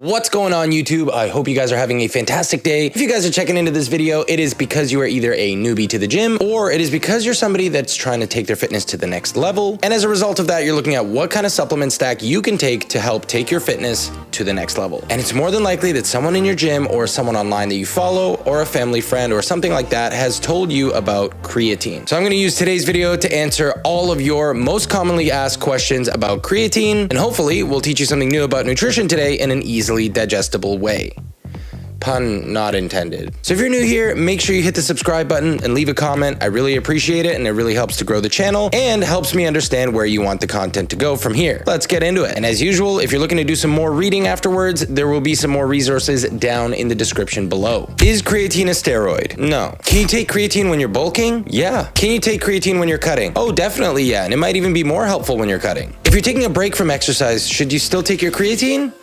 What's going on YouTube? I hope you guys are having a fantastic day. If you guys are checking into this video, it is because you are either a newbie to the gym or it is because you're somebody that's trying to take their fitness to the next level. And as a result of that, you're looking at what kind of supplement stack you can take to help take your fitness to the next level. And it's more than likely that someone in your gym or someone online that you follow or a family friend or something like that has told you about creatine. So I'm going to use today's video to answer all of your most commonly asked questions about creatine, and hopefully we'll teach you something new about nutrition today in an easily digestible way. Pun not intended. So if you're new here, make sure you hit the subscribe button and leave a comment. I really appreciate it, and it really helps to grow the channel and helps me understand where you want the content to go from here. Let's get into it. And as usual, if you're looking to do some more reading afterwards, there will be some more resources down in the description below. Is creatine a steroid? No. Can you take creatine when you're bulking? Yeah. Can you take creatine when you're cutting? Oh, definitely yeah, and it might even be more helpful when you're cutting. If you're taking a break from exercise, should you still take your creatine?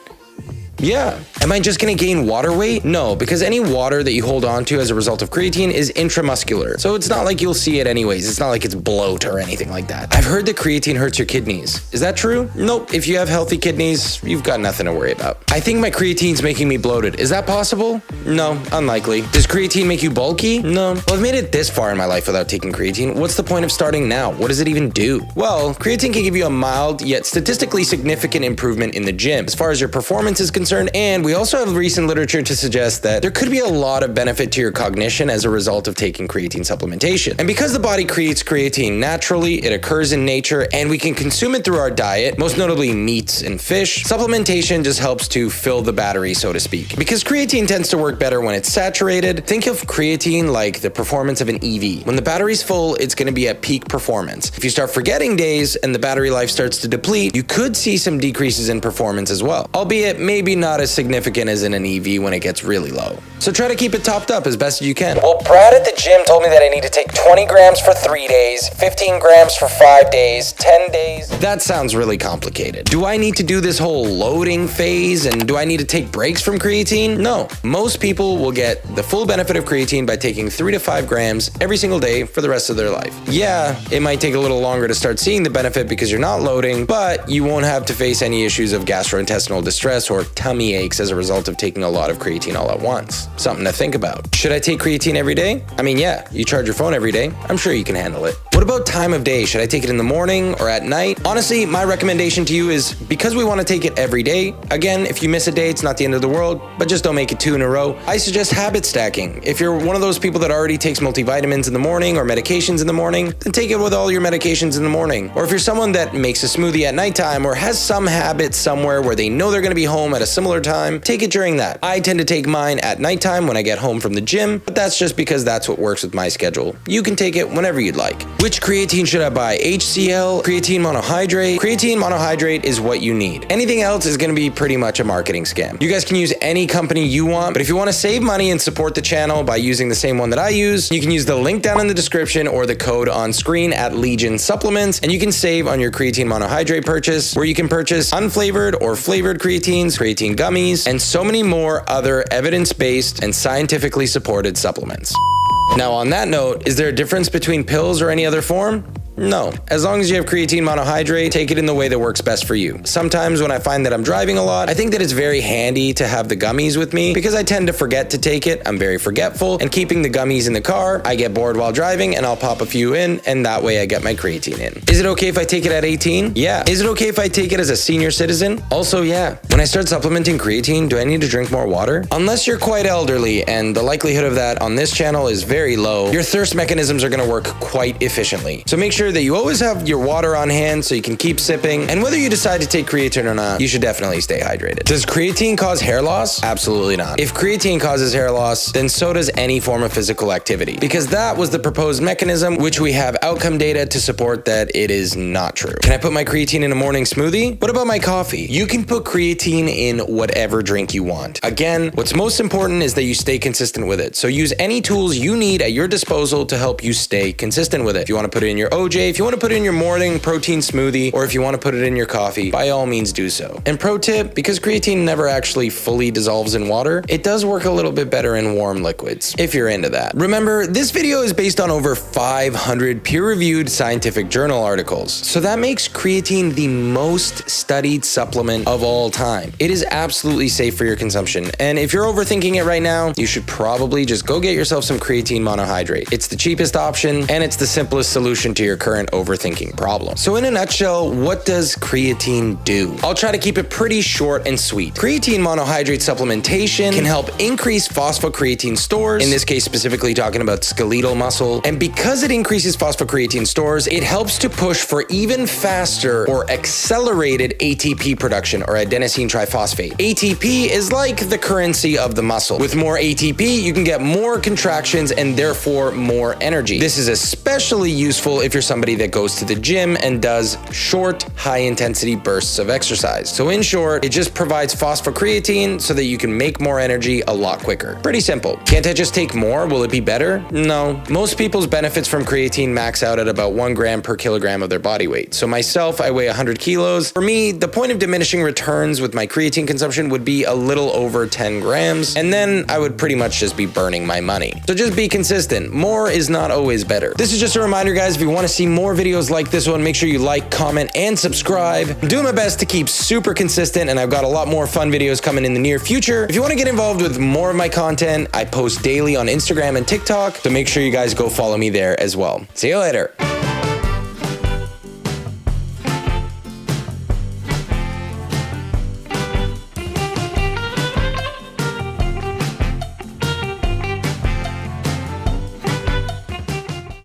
Yeah. Am I just gonna gain water weight? No, because any water that you hold on to as a result of creatine is intramuscular. So it's not like you'll see it anyways. It's not like it's bloat or anything like that. I've heard that creatine hurts your kidneys. Is that true? Nope. If you have healthy kidneys, you've got nothing to worry about. I think my creatine's making me bloated. Is that possible? No, unlikely. Does creatine make you bulky? No. Well, I've made it this far in my life without taking creatine. What's the point of starting now? What does it even do? Well, creatine can give you a mild yet statistically significant improvement in the gym as far as your performance is concerned. And we also have recent literature to suggest that there could be a lot of benefit to your cognition as a result of taking creatine supplementation. And because the body creates creatine naturally, it occurs in nature, and we can consume it through our diet, most notably meats and fish, supplementation just helps to fill the battery, so to speak. Because creatine tends to work better when it's saturated, think of creatine like the performance of an EV. When the battery's full, it's going to be at peak performance. If you start forgetting days and the battery life starts to deplete, you could see some decreases in performance as well, albeit maybe not as significant as in an EV when it gets really low. So try to keep it topped up as best as you can. Well, Brad at the gym told me that I need to take 20 grams for 3 days, 15 grams for 5 days, 10 days. That sounds really complicated. Do I need to do this whole loading phase, and do I need to take breaks from creatine? No. Most people will get the full benefit of creatine by taking 3 to 5 grams every single day for the rest of their life. Yeah, it might take a little longer to start seeing the benefit because you're not loading, but you won't have to face any issues of gastrointestinal distress or tummy aches as a result of taking a lot of creatine all at once. Something to think about. Should I take creatine every day? I mean, yeah, you charge your phone every day. I'm sure you can handle it. What about time of day? Should I take it in the morning or at night? Honestly, my recommendation to you is because we want to take it every day. Again, if you miss a day, it's not the end of the world, but just don't make it 2 in a row. I suggest habit stacking. If you're one of those people that already takes multivitamins in the morning or medications in the morning, then take it with all your medications in the morning. Or if you're someone that makes a smoothie at nighttime or has some habit somewhere where they know they're going to be home at a similar time, take it during that. I tend to take mine at nighttime when I get home from the gym, but that's just because that's what works with my schedule. You can take it whenever you'd like. Which creatine should I buy? HCl? Creatine monohydrate? Creatine monohydrate is what you need. Anything else is going to be pretty much a marketing scam. You guys can use any company you want, but if you want to save money and support the channel by using the same one that I use, you can use the link down in the description or the code on screen at Legion Supplements, and you can save on your creatine monohydrate purchase, where you can purchase unflavored or flavored creatines, creatine gummies, and so many more other evidence-based and scientifically supported supplements. Now, on that note, is there a difference between pills or any other form? No. As long as you have creatine monohydrate, take it in the way that works best for you. Sometimes when I find that I'm driving a lot, I think that it's very handy to have the gummies with me because I tend to forget to take it. I'm very forgetful, and keeping the gummies in the car, I get bored while driving and I'll pop a few in, and that way I get my creatine in. Is it okay if I take it at 18? Yeah. Is it okay if I take it as a senior citizen? Also, yeah. When I start supplementing creatine, do I need to drink more water? Unless you're quite elderly, and the likelihood of that on this channel is very low, your thirst mechanisms are going to work quite efficiently. So make sure that you always have your water on hand so you can keep sipping, and whether you decide to take creatine or not, you should definitely stay hydrated. Does creatine cause hair loss? Absolutely not. If creatine causes hair loss, then so does any form of physical activity, because that was the proposed mechanism, which we have outcome data to support that it is not true. Can I put my creatine in a morning smoothie? What about my coffee? You can put creatine in whatever drink you want. Again, what's most important is that you stay consistent with it. So use any tools you need at your disposal to help you stay consistent with it. If you want to put it in your OJ, TJ, if you want to put it in your morning protein smoothie, or if you want to put it in your coffee, by all means do so. And pro tip, because creatine never actually fully dissolves in water, it does work a little bit better in warm liquids, if you're into that. Remember, this video is based on over 500 peer-reviewed scientific journal articles, so that makes creatine the most studied supplement of all time. It is absolutely safe for your consumption, and if you're overthinking it right now, you should probably just go get yourself some creatine monohydrate. It's the cheapest option, and it's the simplest solution to your current overthinking problem. So in a nutshell, what does creatine do? I'll try to keep it pretty short and sweet. Creatine monohydrate supplementation can help increase phosphocreatine stores, in this case specifically talking about skeletal muscle, and because it increases phosphocreatine stores, it helps to push for even faster or accelerated ATP production, or adenosine triphosphate. ATP is like the currency of the muscle. With more ATP, you can get more contractions and therefore more energy. This is especially useful if you're somebody that goes to the gym and does short, high-intensity bursts of exercise. So in short, it just provides phosphocreatine so that you can make more energy a lot quicker. Pretty simple. Can't I just take more? Will it be better? No. Most people's benefits from creatine max out at about 1 gram per kilogram of their body weight. So myself, I weigh 100 kilos. For me, the point of diminishing returns with my creatine consumption would be a little over 10 grams, and then I would pretty much just be burning my money. So just be consistent. More is not always better. This is just a reminder, guys, if you want to see more videos like this one, make sure you like, comment, and subscribe. I'm doing my best to keep super consistent, and I've got a lot more fun videos coming in the near future. If you want to get involved with more of my content, I post daily on Instagram and TikTok, so make sure you guys go follow me there as well. See you later.